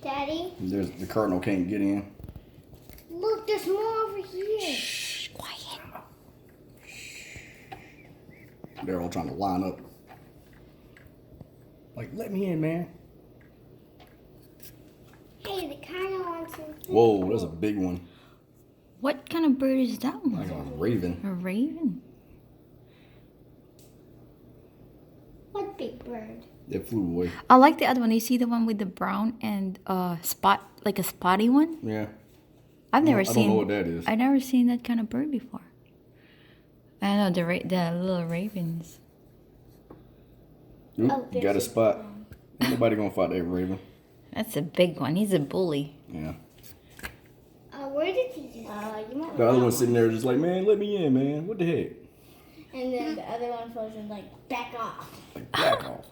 Daddy? There's the cardinal can't get in. Look, there's more over here. Shh, quiet. They're all trying to line up. Like, let me in, man. Hey, the cardinal wants to. Whoa, that's a big one. What kind of bird is that one? Like a raven. A raven. What big bird? It flew away. I like the other one. You see the one with the brown and spot, like a spotty one? Yeah. I've never I seen. don't know what that is. I've never seen that kind of bird before. I know the little ravens. Oop, Oh, you got a spot. Ain't nobody gonna fight that raven. That's a big one. He's a bully. Yeah. Where did he just? You might. The other one's sitting there just like, man, let me in, man. What the heck? And then the other one falls in like, back off. Like, back off.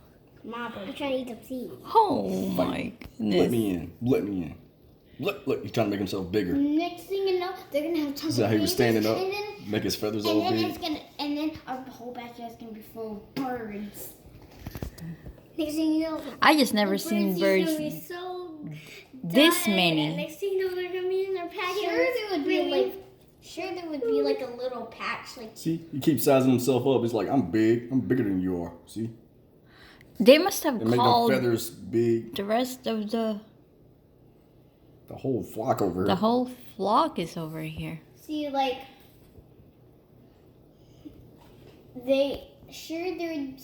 My bird. I'm trying to eat some seeds. Oh my goodness. Let me in. Let me in. Look, he's trying to make himself bigger. Next thing you know, they're gonna have tons See of how he was babies, standing up? and then, Make his feathers and all then big. it's gonna, and then our whole backyard's gonna be full of birds. Next thing you know, I just never the seen birds birds are gonna be so this done, many. And next thing you know, they're gonna be in their patch. Sure, there would be like a little patch, like. See, he keeps sizing himself up. It's like, I'm big. I'm bigger than you are. See? They must have And make them called feathers big. the rest of the whole flock over here. the whole flock is over here. See, like, they sure there would